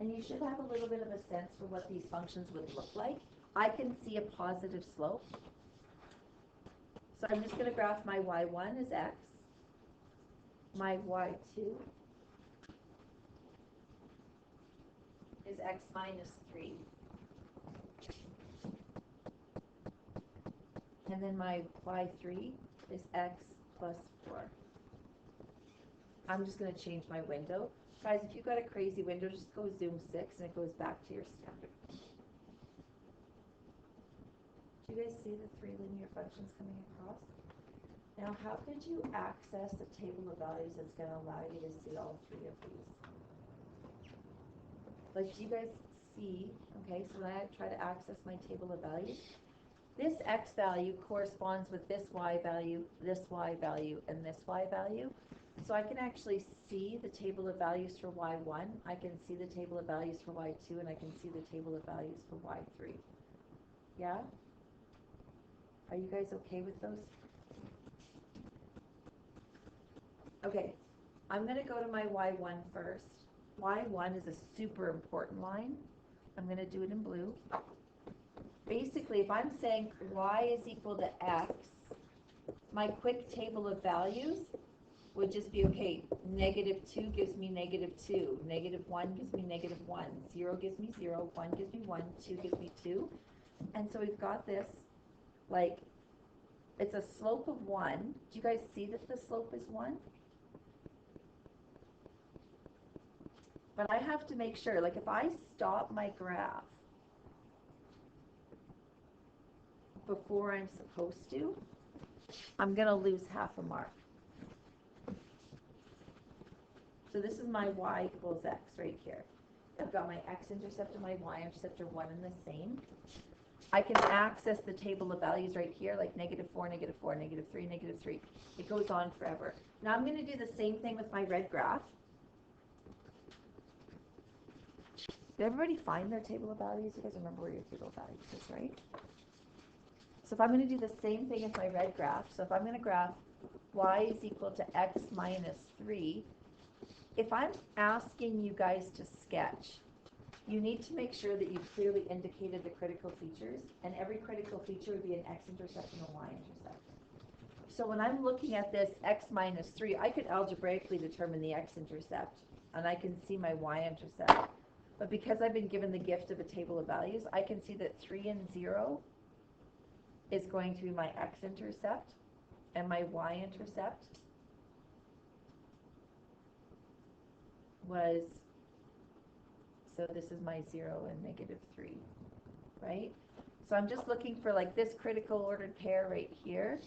and you should have a little bit of a sense for what these functions would look like. I can see a positive slope. So I'm just going to graph my y1 as x, my y2 is x minus 3, and then my y3 is x plus 4. I'm just going to change my window. Guys, if you've got a crazy window, just go zoom 6 and it goes back to your standard. Do you guys see the 3 linear functions coming across? Now, how could you access a table of values that's going to allow you to see all 3 of these? Like, do you guys see, okay, so when I try to access my table of values, this x value corresponds with this y value, and this y value. So I can actually see the table of values for y1, I can see the table of values for y2, and I can see the table of values for y3. Yeah? Are you guys okay with those? Okay, I'm going to go to my y1 first. y1 is a super important line. I'm going to do it in blue. Basically, if I'm saying y is equal to x, my quick table of values would just be, okay, -2 gives me -2, -1 gives me -1, 0 gives me 0, 1 gives me 1, 2 gives me 2. And so we've got this, like, it's a slope of 1. Do you guys see that the slope is 1? But I have to make sure, like, if I stop my graph before I'm supposed to, I'm going to lose half a mark. So this is my y equals x right here. I've got my x-intercept and my y-intercept are one and the same. I can access the table of values right here, like -4, -4, -3, -3. It goes on forever. Now I'm going to do the same thing with my red graph. Did everybody find their table of values? You guys remember where your table of values is, right? So if I'm going to do the same thing as my red graph, so if I'm going to graph y is equal to x minus 3, if I'm asking you guys to sketch, you need to make sure that you've clearly indicated the critical features, and every critical feature would be an x-intercept and a y-intercept. So when I'm looking at this x minus 3, I could algebraically determine the x-intercept, and I can see my y-intercept. But because I've been given the gift of a table of values, I can see that 3 and 0 is going to be my x-intercept, and my y-intercept was, so this is my 0 and -3, right? So I'm just looking for like this critical ordered pair right here,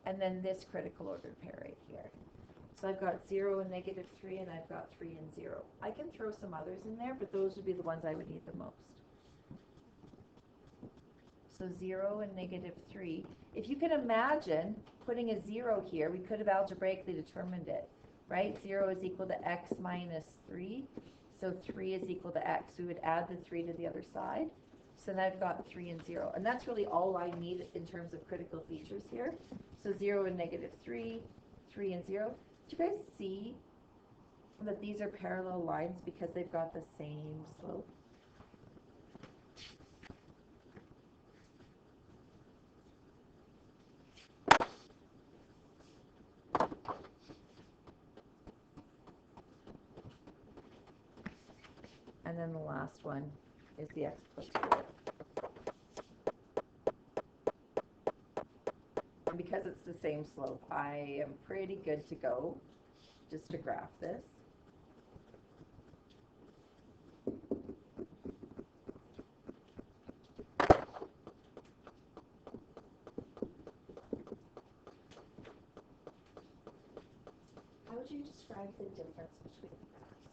and then this critical ordered pair right here. So I've got 0 and -3, and I've got 3 and 0. I can throw some others in there, but those would be the ones I would need the most. So 0 and -3. If you can imagine putting a 0 here, we could have algebraically determined it, right? 0 is equal to x minus 3. So 3 is equal to x. We would add the 3 to the other side. So now I've got 3 and 0. And that's really all I need in terms of critical features here. So 0 and -3, 3 and 0. Do you guys see that these are parallel lines because they've got the same slope? And then the last one is the x plus 4. And because it's the same slope, I am pretty good to go just to graph this. How would you describe the difference between graphs?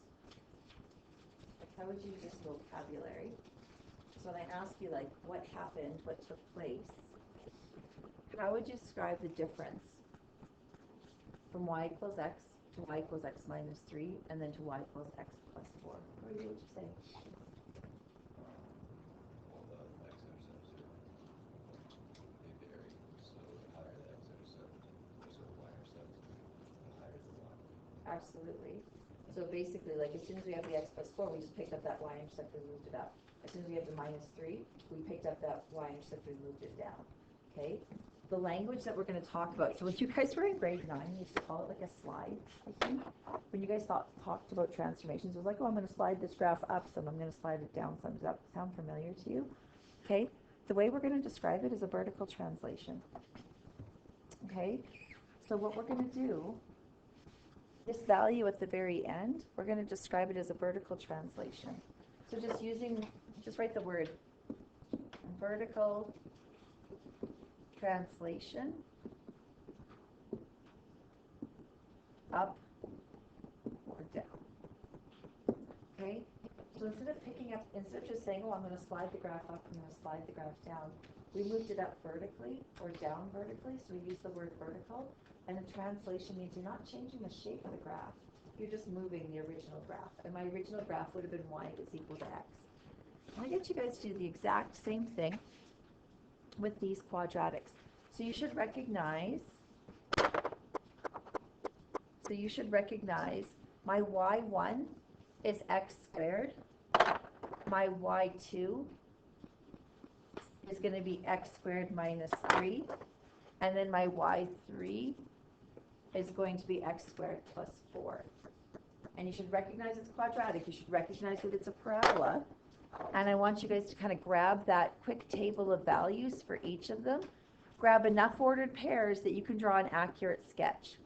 Like, how would you use vocabulary? So when I ask you, like, what happened, what took place, how would you describe the difference from y equals x to y equals x minus 3, and then to y equals x plus 4? What would you say? Well, the x-intercepts they vary. So the higher the x-intercept, the y-intercept, the higher the y. Absolutely. So basically, like, as soon as we have the x plus 4, we just picked up that y-intercept and moved it up. As soon as we have the minus 3, we picked up that y-intercept and moved it down. Okay? The language that we're going to talk about, so when you guys were in grade 9, we used to call it like a slide, I think. When you guys talked about transformations, it was like, oh, I'm going to slide this graph up some, I'm going to slide it down some. Does that sound familiar to you? Okay? The way we're going to describe it is a vertical translation. Okay? So what we're going to do, this value at the very end, we're going to describe it as a vertical translation. So just write the word vertical translation up or down. Okay? So instead of just saying, oh, I'm going to slide the graph up, I'm going to slide the graph down, we moved it up vertically or down vertically, so we use the word vertical. And a translation means you're not changing the shape of the graph, you're just moving the original graph. And my original graph would have been y is equal to x. And I get you guys to do the exact same thing with these quadratics. So you should recognize my y1 is x squared, my y2 is going to be x squared minus 3, and then my y3 is going to be x squared plus 4. And you should recognize it's quadratic. You should recognize that it's a parabola. And I want you guys to kind of grab that quick table of values for each of them. Grab enough ordered pairs that you can draw an accurate sketch.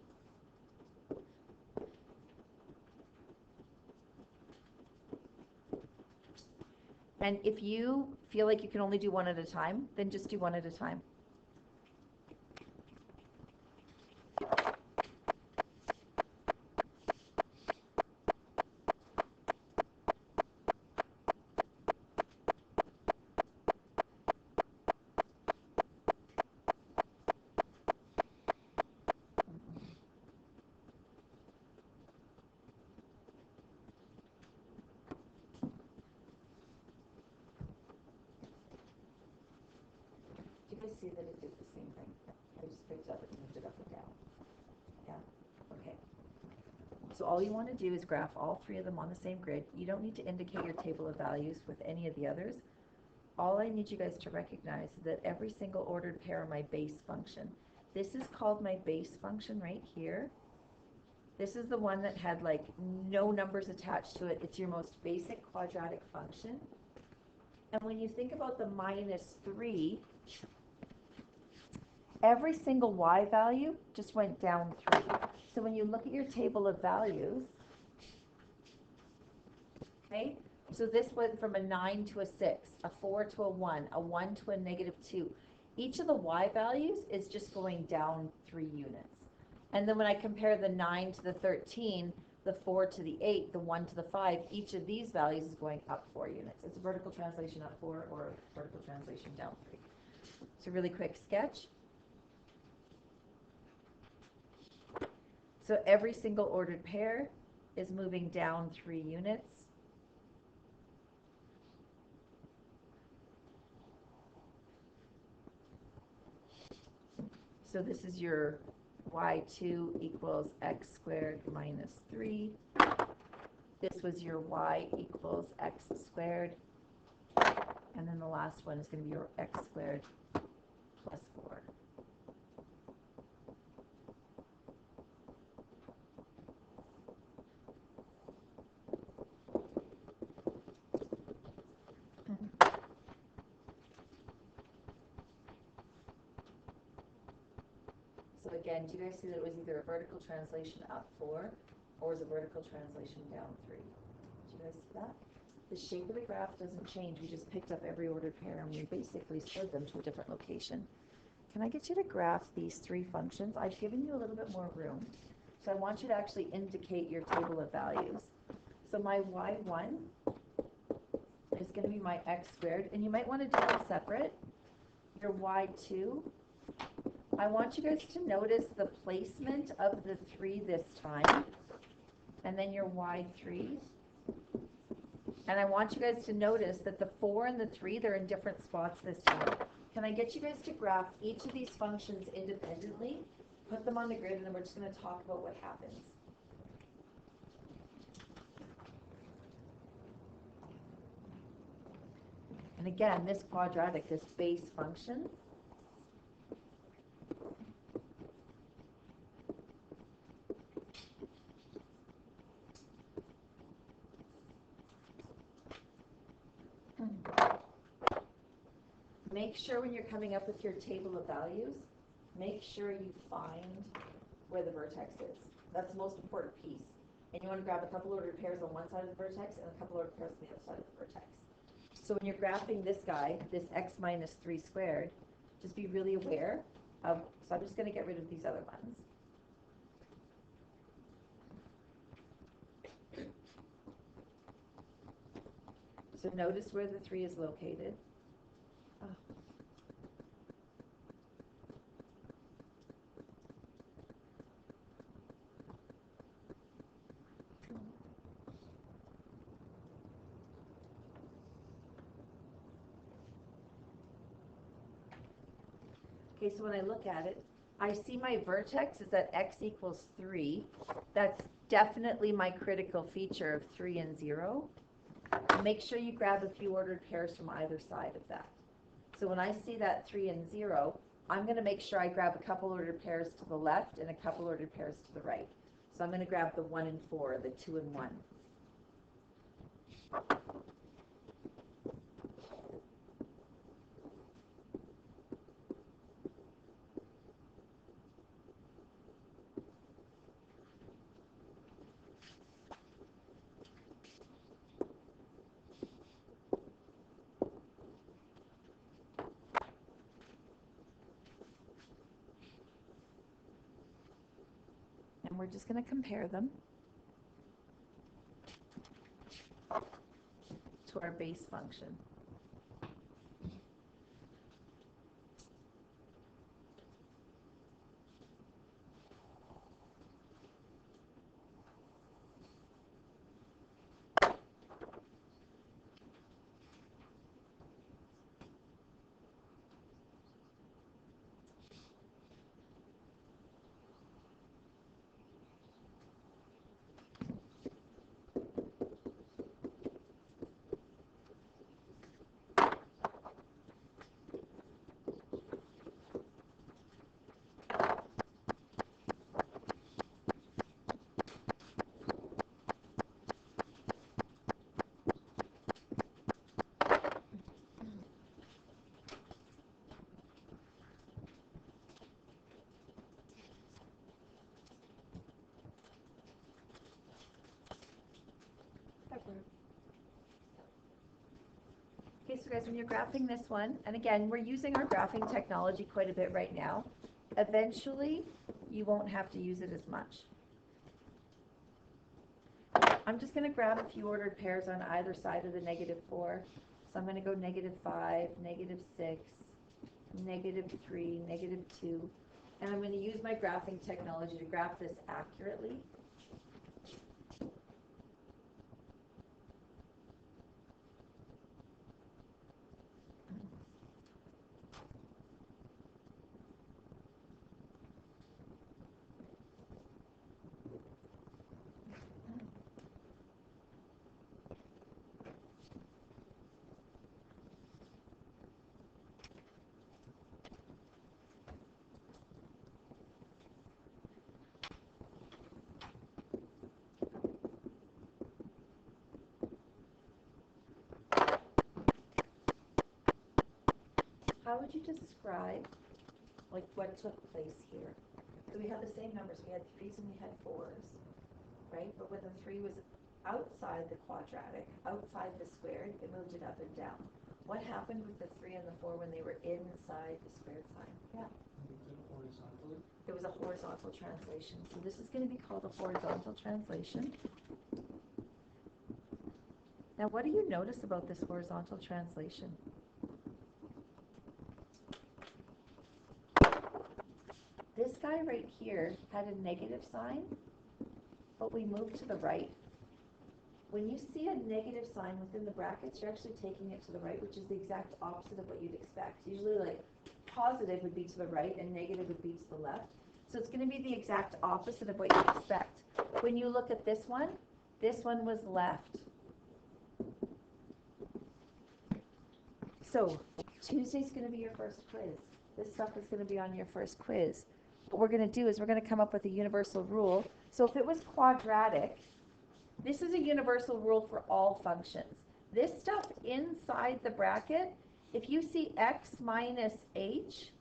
And if you feel like you can only do one at a time, then just do one at a time. Do you guys see that it did the same thing? I just picked up and moved it up and down. Yeah? Okay. So all you want to do is graph all three of them on the same grid. You don't need to indicate your table of values with any of the others. All I need you guys to recognize is that every single ordered pair of my base function. This is called my base function right here. This is the one that had like no numbers attached to it. It's your most basic quadratic function. And when you think about the minus 3, every single y value just went down 3. So when you look at your table of values, okay, so this went from a 9 to a 6, a 4 to a 1, a 1 to a negative 2. Each of the y values is just going down 3 units. And then when I compare the 9 to the 13, the 4 to the 8, the 1 to the 5, each of these values is going up 4 units. It's a vertical translation up 4 or a vertical translation down 3. It's a really quick sketch. So every single ordered pair is moving down 3 units. So this is your y2 equals x squared minus 3. This was your y equals x squared. And then the last one is going to be your x squared plus 4. So again, do you guys see that it was either a vertical translation up 4 or was a vertical translation down 3? Do you guys see that? The shape of the graph doesn't change. We just picked up every ordered pair and we basically slid them to a different location. Can I get you to graph these 3 functions? I've given you a little bit more room. So I want you to actually indicate your table of values. So my y1 is going to be my x squared, and you might want to do them separate. Your y2, I want you guys to notice the placement of the 3 this time, and then your y3. And I want you guys to notice that the 4 and the 3, they're in different spots this time. Can I get you guys to graph each of these functions independently, put them on the grid, and then we're just going to talk about what happens. And again, this quadratic, this base function, make sure when you're coming up with your table of values, make sure you find where the vertex is. That's the most important piece. And you want to grab a couple ordered pairs on one side of the vertex and a couple ordered pairs on the other side of the vertex. So when you're graphing this guy, this x minus 3 squared, just be really aware of, so I'm just going to get rid of these other ones. So notice where the 3 is located. Oh. Okay, so when I look at it, I see my vertex is at x equals 3. That's definitely my critical feature of 3 and 0. Make sure you grab a few ordered pairs from either side of that. So when I see that 3 and 0, I'm going to make sure I grab a couple ordered pairs to the left and a couple ordered pairs to the right. So I'm going to grab the 1 and 4, the 2 and 1. And we're just going to compare them to our base function. Okay, so guys, when you're graphing this one, and again, we're using our graphing technology quite a bit right now. Eventually, you won't have to use it as much. I'm just going to grab a few ordered pairs on either side of the -4. So I'm going to go -5, -6, -3, -2. And I'm going to use my graphing technology to graph this accurately. How would you describe like what took place here? So we had the same numbers. We had 3s and we had 4s, right? But when the 3 was outside the quadratic, outside the squared, it moved it up and down. What happened with the 3 and the 4 when they were inside the squared sign? Yeah. It was a horizontal translation. So this is going to be called a horizontal translation. Now, what do you notice about this horizontal translation? This guy right here had a negative sign, but we moved to the right. When you see a negative sign within the brackets, you're actually taking it to the right, which is the exact opposite of what you'd expect. Usually, like, positive would be to the right and negative would be to the left. So it's going to be the exact opposite of what you'd expect. When you look at this one was left. So Tuesday's going to be your first quiz. This stuff is going to be on your first quiz. What we're going to do is we're going to come up with a universal rule. So if it was quadratic, this is a universal rule for all functions. This stuff inside the bracket, if you see x minus h,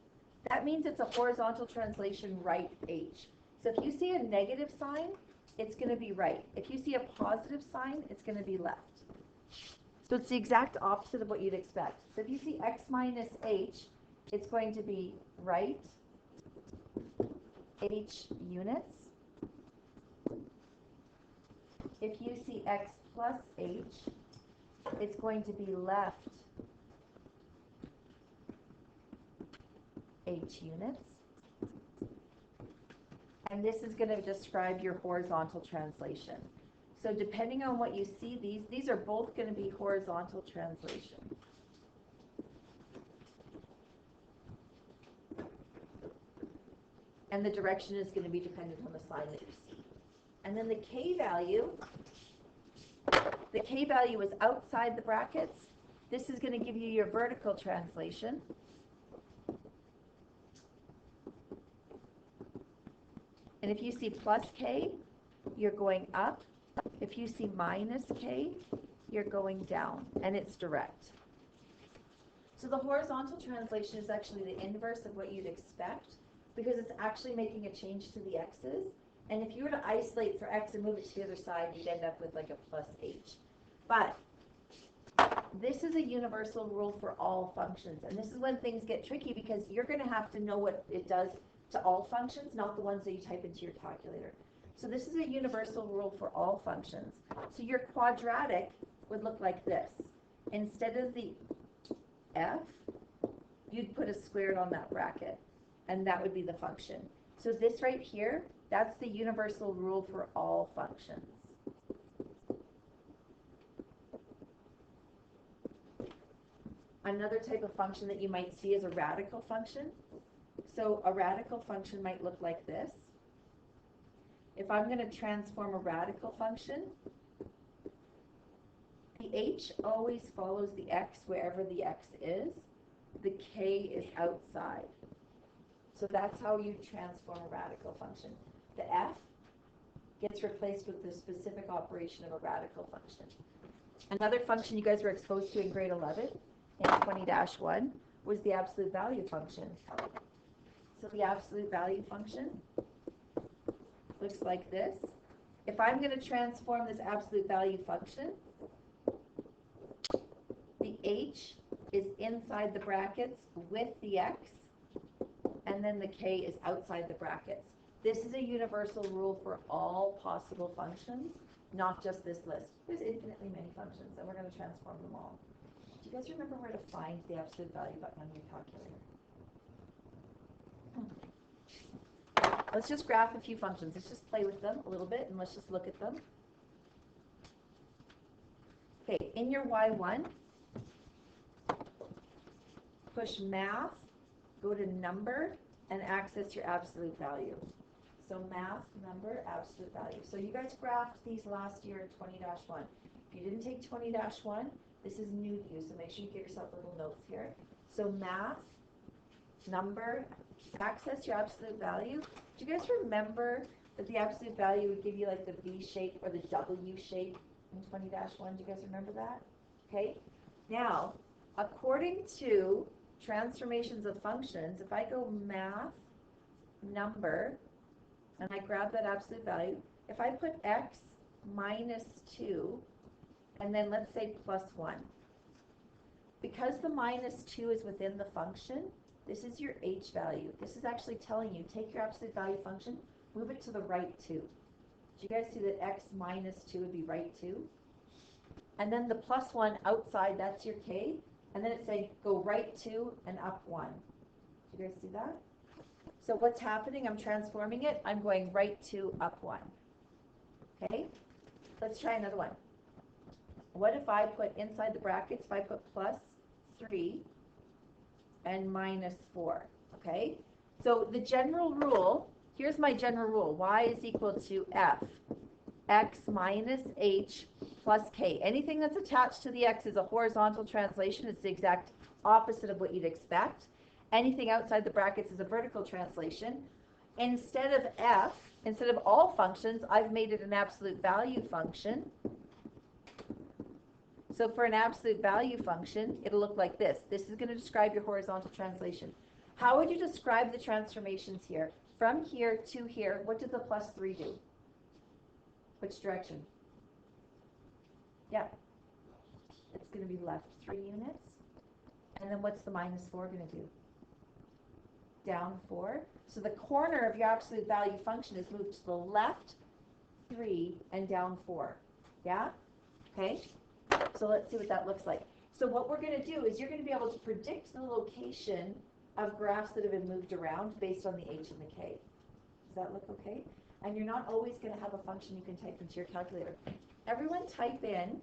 that means it's a horizontal translation right h. So if you see a negative sign, it's going to be right. If you see a positive sign, it's going to be left. So it's the exact opposite of what you'd expect. So if you see x minus h, it's going to be right h units. If you see x plus h, it's going to be left h units. And this is going to describe your horizontal translation. So depending on what you see, these are both going to be horizontal translation. And the direction is going to be dependent on the sign that you see. And then the k value is outside the brackets. This is going to give you your vertical translation. And if you see plus k, you're going up. If you see minus k, you're going down, and it's direct. So the horizontal translation is actually the inverse of what you'd expect, because it's actually making a change to the x's. And if you were to isolate for x and move it to the other side, you'd end up with like a plus h. But this is a universal rule for all functions. And this is when things get tricky, because you're going to have to know what it does to all functions, not the ones that you type into your calculator. So this is a universal rule for all functions. So your quadratic would look like this. Instead of the f, you'd put a squared on that bracket, and that would be the function. So this right here, that's the universal rule for all functions. Another type of function that you might see is a radical function. So a radical function might look like this. If I'm going to transform a radical function, the h always follows the x wherever the x is. The k is outside. So that's how you transform a radical function. The f gets replaced with the specific operation of a radical function. Another function you guys were exposed to in grade 11 in 20-1 was the absolute value function. So the absolute value function looks like this. If I'm going to transform this absolute value function, the h is inside the brackets with the x, and then the k is outside the brackets. This is a universal rule for all possible functions, not just this list. There's infinitely many functions, and we're going to transform them all. Do you guys remember where to find the absolute value button on your calculator? Let's just graph a few functions. Let's just play with them a little bit, and let's just look at them. Okay, in your y1, push math, go to number, and access your absolute value. So math, number, absolute value. So you guys graphed these last year in 20-1. If you didn't take 20-1, this is new to you, so make sure you give yourself little notes here. So math, number, access your absolute value. Do you guys remember that the absolute value would give you like the V shape or the W shape in 20-1? Do you guys remember that? Okay. Now, according to transformations of functions, if I go math, number, and I grab that absolute value, if I put x minus 2, and then let's say plus 1, because the minus 2 is within the function, this is your h value. This is actually telling you, take your absolute value function, move it to the right 2. Do you guys see that x minus 2 would be right 2? And then the plus 1 outside, that's your k. And then it's saying go right 2 and up 1. Do you guys see that? So what's happening? I'm transforming it. I'm going right 2, up 1. Okay? Let's try another one. What if I put inside the brackets, if I put plus 3 and minus 4? Okay? So the general rule, here's my general rule. Y is equal to f, x minus h plus k. Anything that's attached to the x is a horizontal translation. It's the exact opposite of what you'd expect. Anything outside the brackets is a vertical translation. Instead of f, instead of all functions, I've made it an absolute value function. So for an absolute value function, it'll look like this. This is going to describe your horizontal translation. How would you describe the transformations here? From here to here, what did the plus 3 do? Which direction? Yeah. It's going to be left 3 units. And then what's the minus 4 going to do? Down 4. So the corner of your absolute value function is moved to the left 3 and down 4. Yeah? Okay? So let's see what that looks like. So what we're going to do is you're going to be able to predict the location of graphs that have been moved around based on the h and the k. Does that look okay? And you're not always going to have a function you can type into your calculator. Everyone type in,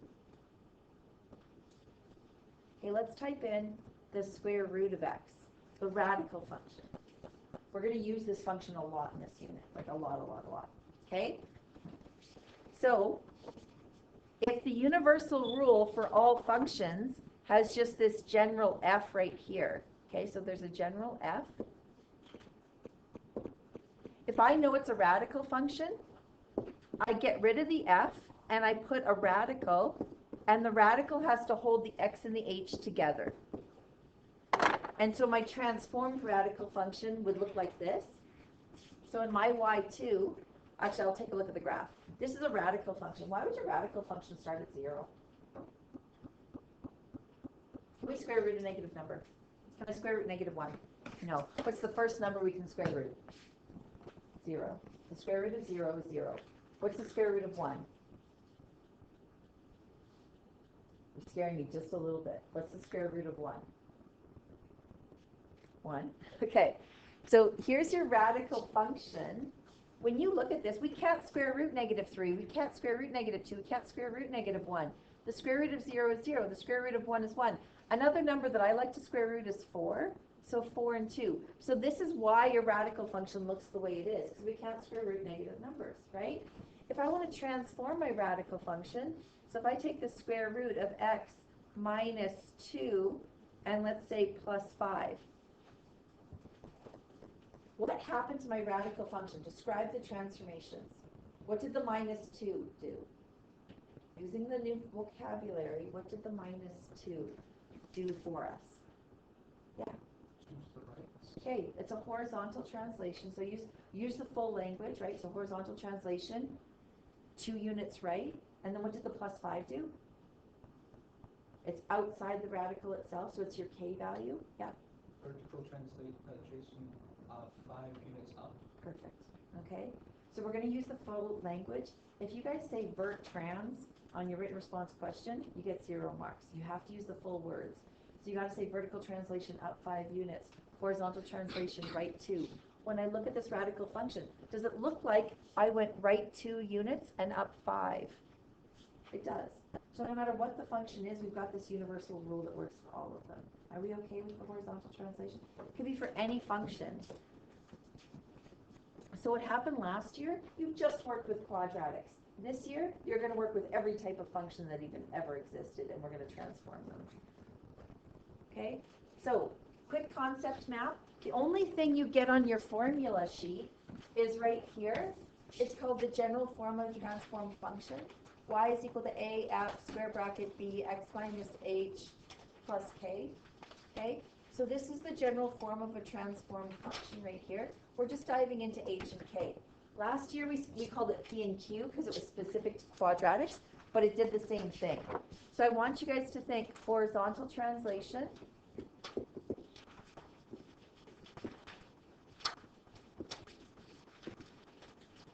okay, let's type in the square root of x, the radical function. We're going to use this function a lot in this unit, like a lot. Okay? So if the universal rule for all functions has just this general f right here, okay, so there's a general f. If I know it's a radical function, I get rid of the f and I put a radical, and the radical has to hold the x and the h together. And so my transformed radical function would look like this. So in my y2, actually I'll take a look at the graph. This is a radical function. Why would your radical function start at 0? Can we square root a negative number? Can I square root -1? No. What's the first number we can square root? 0. The square root of 0 is 0. What's the square root of 1? You're scaring me just a little bit. What's the square root of 1? 1. Okay. So here's your radical function. When you look at this, we can't square root -3. We can't square root -2. We can't square root -1. The square root of 0 is 0. The square root of 1 is 1. Another number that I like to square root is 4. So 4 and 2. So this is why your radical function looks the way it is, because we can't square root negative numbers, right? If I want to transform my radical function, so if I take the square root of x minus 2 and let's say plus 5, what happened to my radical function? Describe the transformations. What did the minus 2 do? Using the new vocabulary, what did the minus 2 do for us? Yeah. Okay, it's a horizontal translation. So use the full language, right? So horizontal translation, 2 units right. And then what did the plus 5 do? It's outside the radical itself, so it's your k value. Yeah. Vertical translation of 5 units up. Perfect. Okay. So we're going to use the full language. If you guys say vert trans on your written response question, you get 0 marks. You have to use the full words. So you got to say vertical translation up 5 units, horizontal translation right 2. When I look at this radical function, does it look like I went right 2 units and up 5? It does. So no matter what the function is, we've got this universal rule that works for all of them. Are we okay with the horizontal translation? It could be for any function. So what happened last year, you just worked with quadratics. This year, you're going to work with every type of function that even ever existed, and we're going to transform them. Okay? So, quick concept map. The only thing you get on your formula sheet is right here. It's called the general form of transformed function. Y is equal to a f square bracket b x minus h plus k. Okay? So this is the general form of a transformed function right here. We're just diving into h and k. Last year we called it p and q because it was specific to quadratics, but it did the same thing. So I want you guys to think horizontal translation.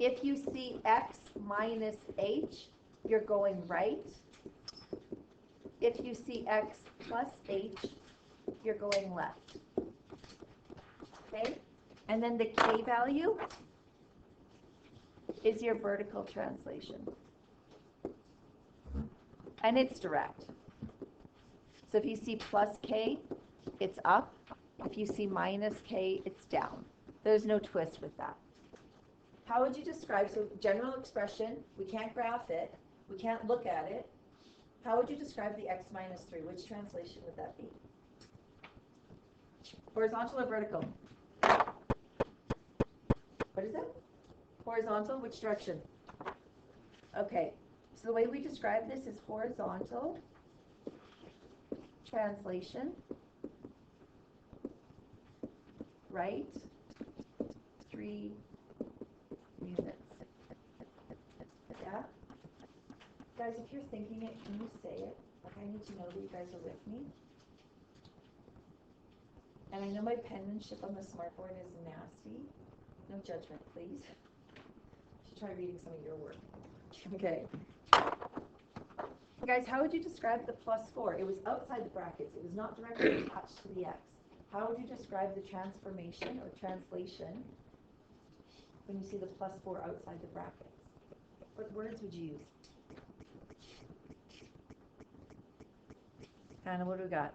If you see x minus h, you're going right. If you see x plus h, you're going left. Okay? And then the k value is your vertical translation. And it's direct. So if you see plus k, it's up. If you see minus k, it's down. There's no twist with that. How would you describe, so general expression, we can't graph it, we can't look at it, How would you describe the x minus 3? Which translation would that be? Horizontal or vertical? What is it? Horizontal, which direction? Okay, so the way we describe this is horizontal translation, right, 3 units. Yeah? Guys, if you're thinking it, can you say it? Like, I need to know that you guys are with me. And I know my penmanship on the smartboard is nasty. No judgment, please. You should try reading some of your work. Okay. Guys, how would you describe the +4? It was outside the brackets. It was not directly attached to the x. How would you describe the transformation or translation when you see the +4 outside the brackets? What words would you use? Hannah, what do we got?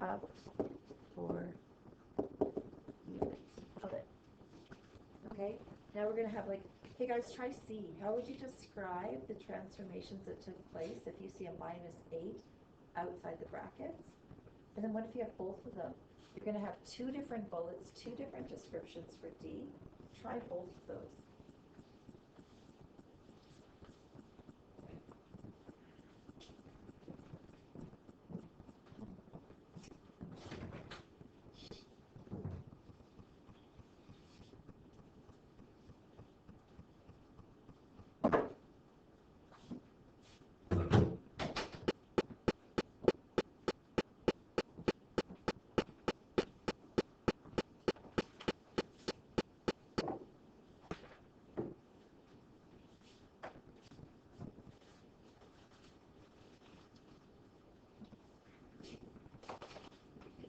Up 4 units. Love it. Okay, now we're going to have like, hey guys, try C. How would you describe the transformations that took place if you see a -8 outside the brackets? And then what if you have both of them? You're going to have 2 different bullets, 2 different descriptions for D. Try both of those.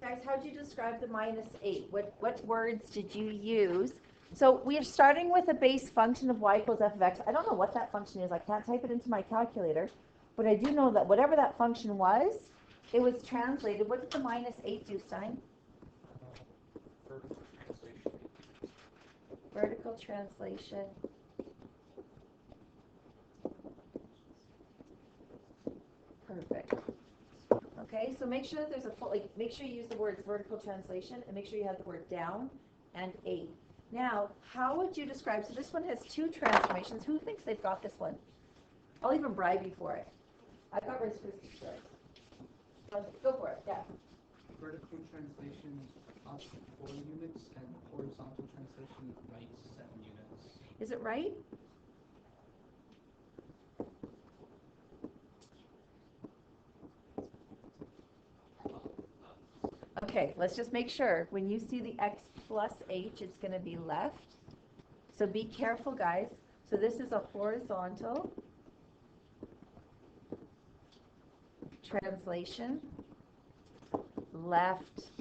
Guys, how did you describe the -8? What words did you use? So we are starting with a base function of y equals f of x. I don't know what that function is. I can't type it into my calculator. But I do know that whatever that function was, it was translated. What did the -8 do, Stein? Vertical translation. Vertical translation. Perfect. Okay, so make sure that there's a full, like, make sure you use the words vertical translation and make sure you have the word down and 8. Now, how would you describe, so this one has 2 transformations. Who thinks they've got this one? I'll even bribe you for it. I got Rice Krispies choice. Go for it, yeah. Vertical translation up 4 units and horizontal translation right 7 units. Is it right? Okay, let's just make sure. When you see the x plus h, it's going to be left. So be careful, guys. So this is a horizontal translation, left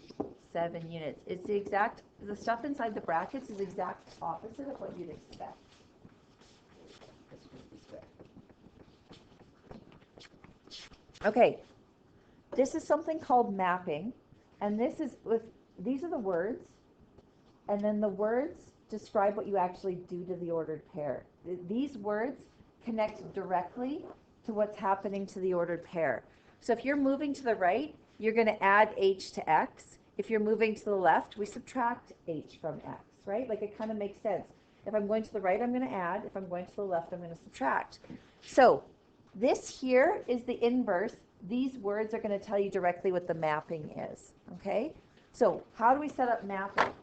7 units. It's the exact, the stuff inside the brackets is exact opposite of what you'd expect. Okay, this is something called mapping, and this is with, these are the words, and then the words describe what you actually do to the ordered pair. These words connect directly to what's happening to the ordered pair. So if you're moving to the right, you're going to add h to x. If you're moving to the left, we subtract h from x, right? Like, it kind of makes sense. If I'm going to the right, I'm going to add. If I'm going to the left, I'm going to subtract. So this here is the inverse. These words are going to tell you directly what the mapping is, okay? So how do we set up mapping?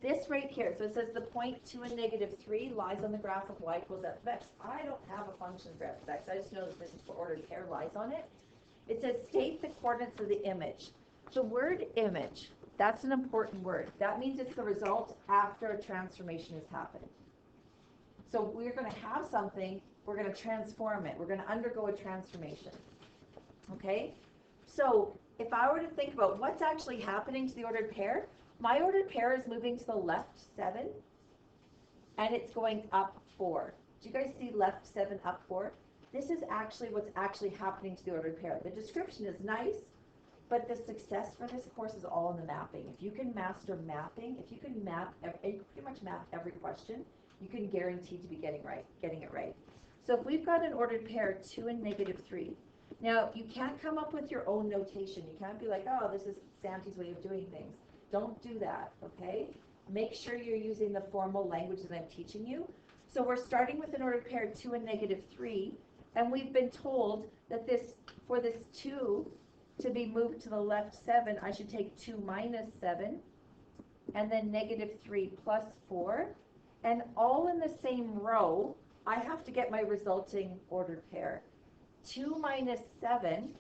This right here, so it says the point 2 and -3 lies on the graph of y equals f of x. I don't have a function for f of x. I just know that this is for ordered pair lies on it. It says state the coordinates of the image. The word image, that's an important word. That means it's the result after a transformation has happened. So we're going to have something, we're going to transform it. We're going to undergo a transformation. Okay? So if I were to think about what's actually happening to the ordered pair, my ordered pair is moving to the left 7, and it's going up 4. Do you guys see left 7, up 4? This is actually what's actually happening to the ordered pair. The description is nice, But the success for this course is all in the mapping. If you can master mapping, if you can map, and pretty much map every question, you can guarantee to be getting it right. So if we've got an ordered pair, 2 and -3. Now, you can't come up with your own notation. You can't be like, oh, this is Santi's way of doing things. Don't do that, okay? Make sure you're using the formal language that I'm teaching you. So we're starting with an ordered pair, 2 and -3, and we've been told that for this 2 to be moved to the left 7, I should take 2 minus 7, and then -3 plus 4, and all in the same row, I have to get my resulting ordered pair. 2 minus 7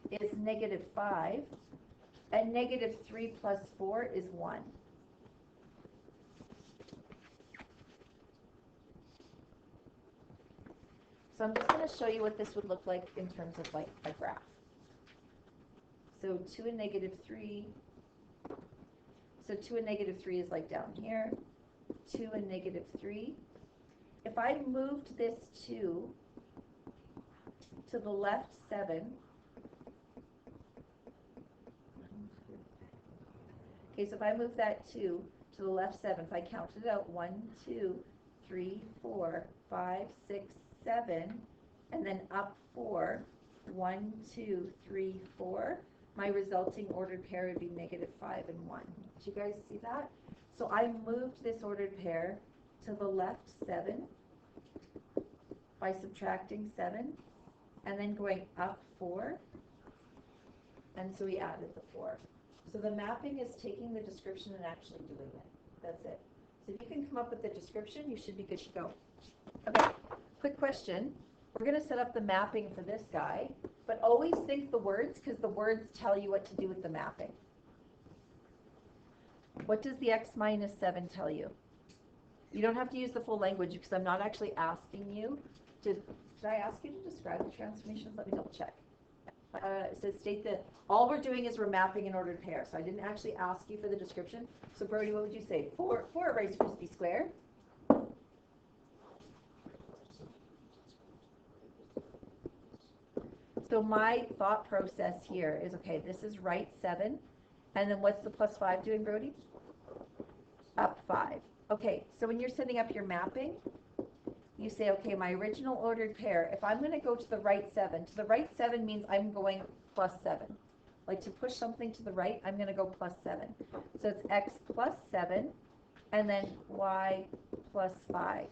is -5, and -3 plus 4 is 1. So I'm just going to show you what this would look like in terms of like a graph. So 2 and -3. So 2 and -3 is like down here. 2 and -3. If I moved this 2 to the left 7, okay, so if I move that 2 to the left 7, if I counted it out, 1, 2, 3, 4, 5, 6, 7, and then up 4, 1, 2, 3, 4, my resulting ordered pair would be -5 and 1. Did you guys see that? So I moved this ordered pair to the left 7 by subtracting 7, and then going up 4, and so we added the 4. So the mapping is taking the description and actually doing it. That's it. So if you can come up with the description, you should be good to go. Okay, quick question. We're going to set up the mapping for this guy, but always think the words, because the words tell you what to do with the mapping. What does the x minus 7 tell you? You don't have to use the full language because I'm not actually asking you to, did I ask you to describe the transformations? Let me double check. It says state that all we're doing is we're mapping an ordered pair. So I didn't actually ask you for the description. So Brody, what would you say? For a Rice Krispie square. So my thought process here is, okay, this is right 7. And then what's the plus 5 doing, Brody? Up 5. Okay, so when you're setting up your mapping, you say, okay, my original ordered pair, if I'm going to go to the right 7 means I'm going plus 7. Like to push something to the right, I'm going to go plus 7. So it's x plus 7, and then y plus 5.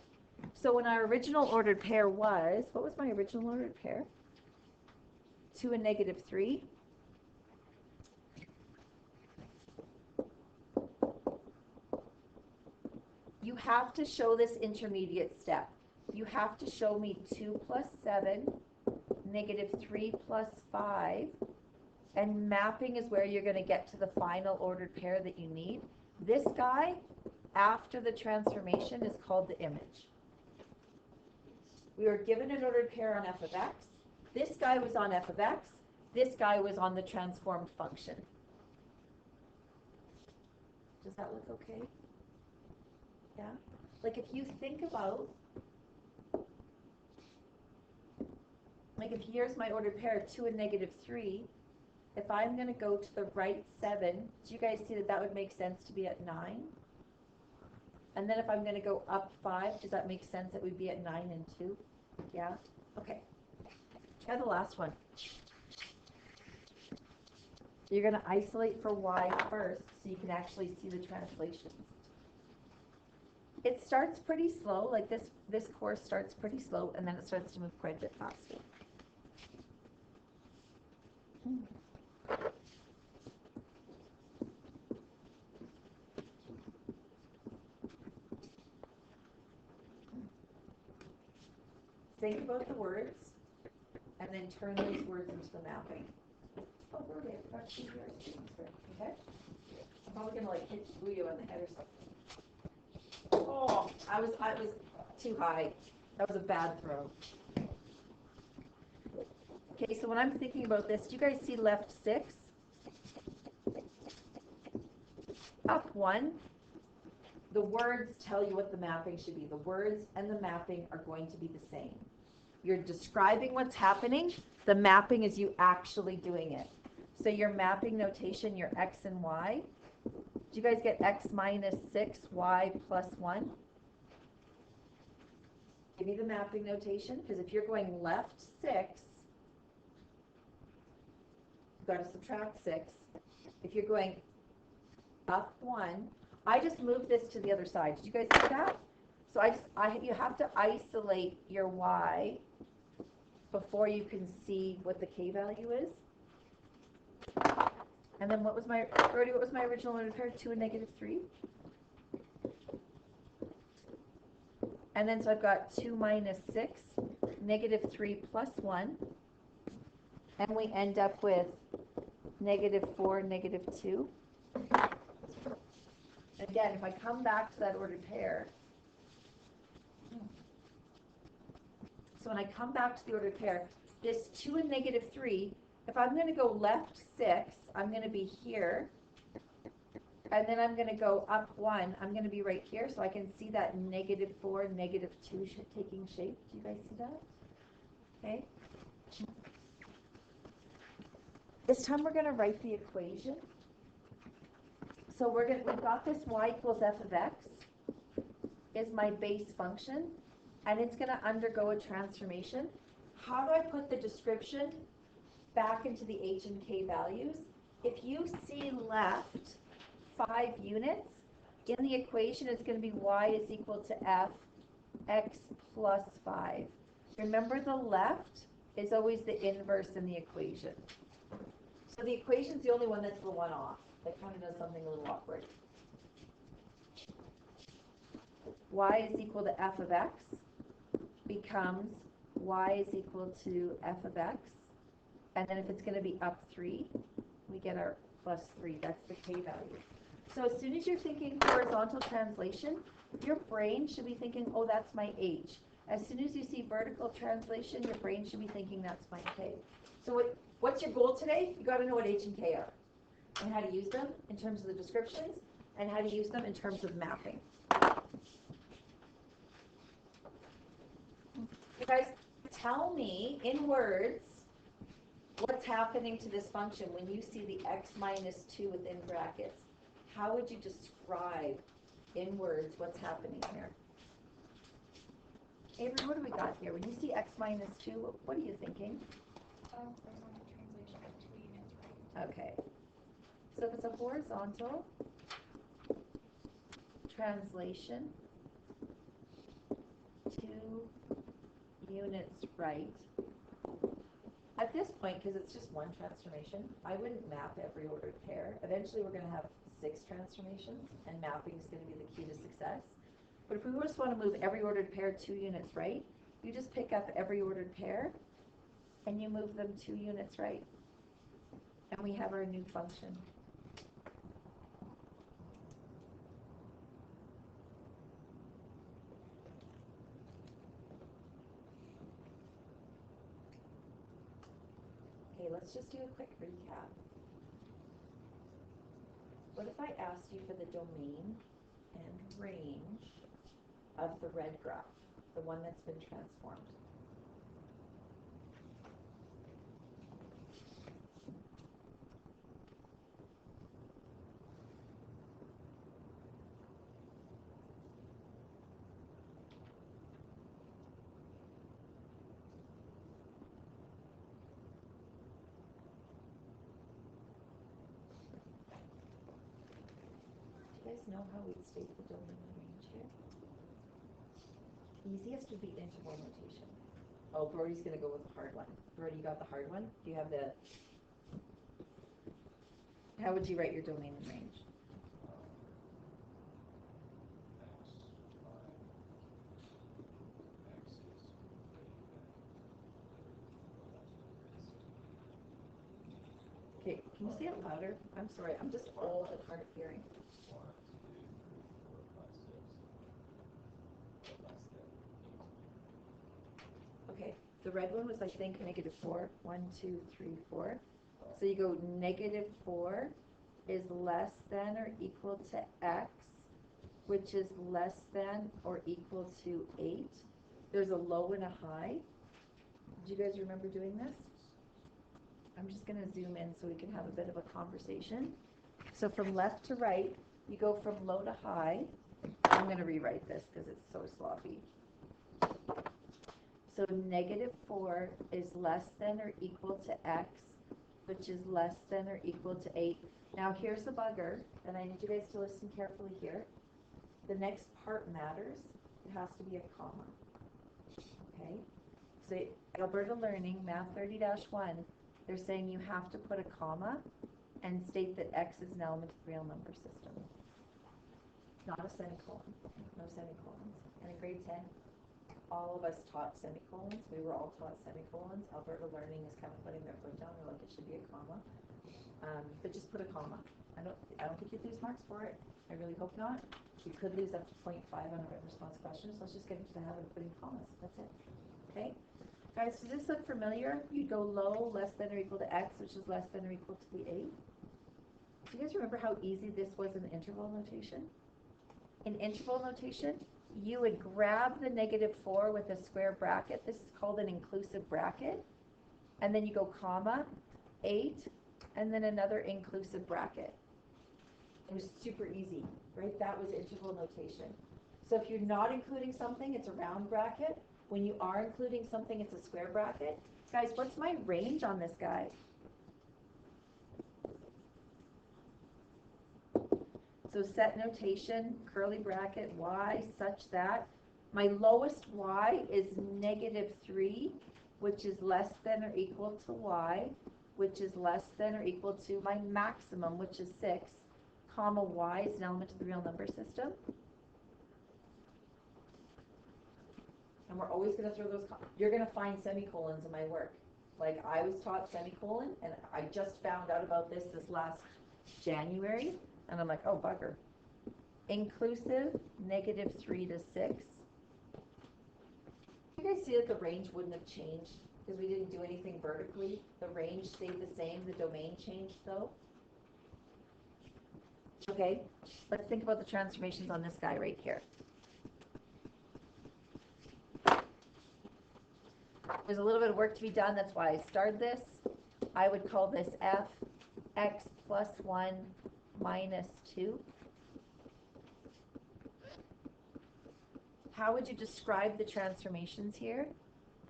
So when our original ordered pair was, what was my original ordered pair? 2 and -3. You have to show this intermediate step. You have to show me 2 plus 7, -3 plus 5, and mapping is where you're going to get to the final ordered pair that you need. This guy, after the transformation, is called the image. We were given an ordered pair on f of x. This guy was on f of x. This guy was on the transformed function. Does that look okay? Yeah? Like if you think about, like if here's my ordered pair, 2 and -3, if I'm going to go to the right 7, do you guys see that that would make sense to be at 9? And then if I'm going to go up 5, does that make sense that we'd be at 9 and 2? Yeah? Okay. Try the last one. You're going to isolate for y first so you can actually see the translations. It starts pretty slow, like this course starts pretty slow, and then it starts to move quite a bit faster. Think about the words, and then turn those words into the mapping. Oh, Brody, I forgot to do your screen script, okay? I'm probably gonna like hit you on the head or something. Oh, I was too high. That was a bad throw. Okay, so when I'm thinking about this, do you guys see left 6? Up 1. The words tell you what the mapping should be. The words and the mapping are going to be the same. You're describing what's happening. The mapping is you actually doing it. So your mapping notation, your x and y. Do you guys get x minus 6, y plus 1? Give me the mapping notation, because if you're going left 6, you've got to subtract 6. If you're going up 1, I just moved this to the other side. Did you guys see that? So you have to isolate your y before you can see what the k value is. And then what was my original ordered pair? 2 and negative 3. And then so I've got 2 minus 6, negative 3 plus 1. And we end up with negative 4, negative 2. Again, if I come back to that ordered pair, so when I come back to the ordered pair, this 2 and negative 3, if I'm going to go left 6, I'm going to be here. And then I'm going to go up 1, I'm going to be right here. So I can see that negative 4, negative 2 taking shape. Do you guys see that? Okay. This time we're going to write the equation. So we've got this y equals f of x is my base function, and it's going to undergo a transformation. How do I put the description back into the h and k values? If you see left 5 units, in the equation it's going to be y is equal to f x plus 5. Remember, the left is always the inverse in the equation. So the equation is the only one that's the one off. That kind of does something a little awkward. Y is equal to f of x becomes y is equal to f of x. And then if it's going to be up 3, we get our plus 3. That's the k value. So as soon as you're thinking horizontal translation, your brain should be thinking, oh, that's my h. As soon as you see vertical translation, your brain should be thinking that's my k. So what's your goal today? You got to know what h and k are, and how to use them in terms of the descriptions, and how to use them in terms of mapping. You guys, tell me in words what's happening to this function when you see the x minus 2 within brackets. How would you describe in words what's happening here? Avery, what do we got here? When you see x minus 2, what are you thinking? Horizontal translation of 2 units, right? Okay. So if it's a horizontal translation 2 units right, at this point, because it's just one transformation, I wouldn't map every ordered pair. Eventually we're going to have 6 transformations, and mapping is going to be the key to success. But if we just want to move every ordered pair 2 units right, you just pick up every ordered pair and you move them 2 units right. And we have our new function. Okay, let's just do a quick recap. What if I asked you for the domain and range of the red graph, the one that's been transformed? Do you guys know how we'd state the domain and range here? Easiest would be interval notation. Oh, Brody's going to go with the hard one. Brody, you got the hard one? Do you have the... How would you write your domain and range? Okay, can you say it louder? I'm sorry, I'm just old and hard of hearing. 1, 2, 3, 4, 5, 6. Okay, the red one was, I think, negative 4. 1, 2, 3, 4. So you go negative 4 is less than or equal to x, which is less than or equal to 8. There's a low and a high. Do you guys remember doing this? I'm just going to zoom in so we can have a bit of a conversation. So from left to right, you go from low to high. I'm going to rewrite this because it's so sloppy. So -4 is less than or equal to x, which is less than or equal to 8. Now here's the bugger, and I need you guys to listen carefully here. The next part matters. It has to be a comma. Okay? So Alberta Learning, Math 30-1, they're saying you have to put a comma and state that x is an element of the real number system. Not a semicolon. No semicolons. And in grade 10, all of us taught semicolons. We were all taught semicolons. Alberta Learning is kind of putting their foot down. They're like, it should be a comma. But just put a comma. I don't think you'd lose marks for it. I really hope not. You could lose up to 0.5 on a written response question, so let's just get into the habit of putting commas. That's it. Okay? Guys, does this look familiar? You'd go low, less than or equal to x, which is less than or equal to the 8. Do you guys remember how easy this was in interval notation? In interval notation, you would grab the -4 with a square bracket. This is called an inclusive bracket. And then you go comma, 8, and then another inclusive bracket. It was super easy, right? That was interval notation. So if you're not including something, it's a round bracket. When you are including something, it's a square bracket. Guys, what's my range on this guy? So set notation, curly bracket, y such that my lowest y is -3, which is less than or equal to y, which is less than or equal to my maximum, which is 6, comma y is an element of the real number system. And we're always going to throw those, you're going to find semicolons in my work. Like I was taught semicolon, and I just found out about this last January. And I'm like, oh, bugger. Inclusive, -3 to 6. You guys see that the range wouldn't have changed because we didn't do anything vertically. The range stayed the same. The domain changed, though. Okay, let's think about the transformations on this guy right here. There's a little bit of work to be done. That's why I started this. I would call this f x plus 1 minus 2. How would you describe the transformations here?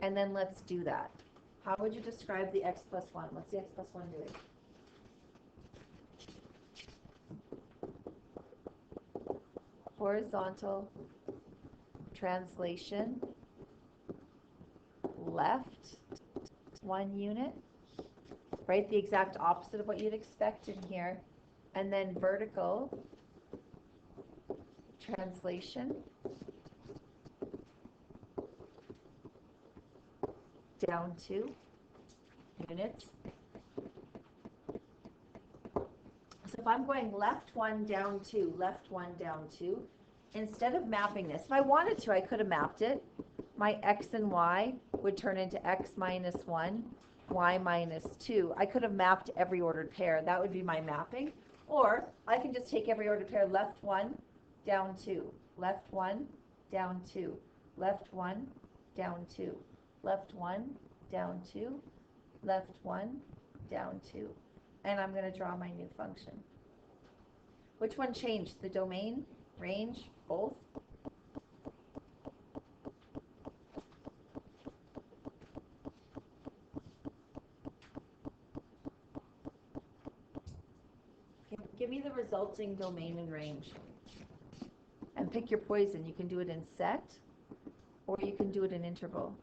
And then let's do that. How would you describe the x plus 1? What's the x plus 1 doing? Horizontal translation left 1 unit, right? The exact opposite of what you'd expect in here. And then vertical translation down 2 units. So if I'm going left 1, down 2, left 1, down 2, instead of mapping this, if I wanted to, I could have mapped it. My x and y would turn into x minus 1, y minus 2. I could have mapped every ordered pair. That would be my mapping. Or I can just take every ordered pair, left 1, down 2, left 1, down 2, left 1, down 2, left 1, down 2, left 1, down 2. And I'm going to draw my new function. Which one changed? The domain, range, both? Give me the resulting domain and range. And pick your poison. You can do it in set, or you can do it in interval.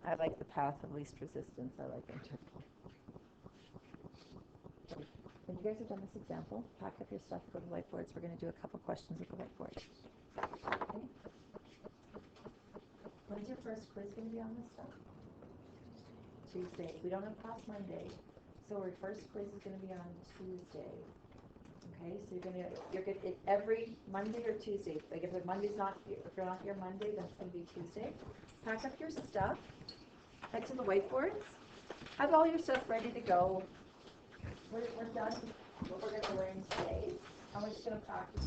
I like the path of least resistance. I like interval. When you guys have done this example, pack up your stuff, go to the whiteboards. We're going to do a couple questions at the whiteboard. Okay? When's your first quiz going to be on this stuff? Tuesday. We don't have class Monday, so our first quiz is gonna be on Tuesday. Okay, so you're gonna, every Monday or Tuesday, like if Monday's not here, if you're not here Monday, then it's gonna be Tuesday. Pack up your stuff, head to the whiteboards, have all your stuff ready to go. We're done with what we're gonna learn today, and we're just gonna practice.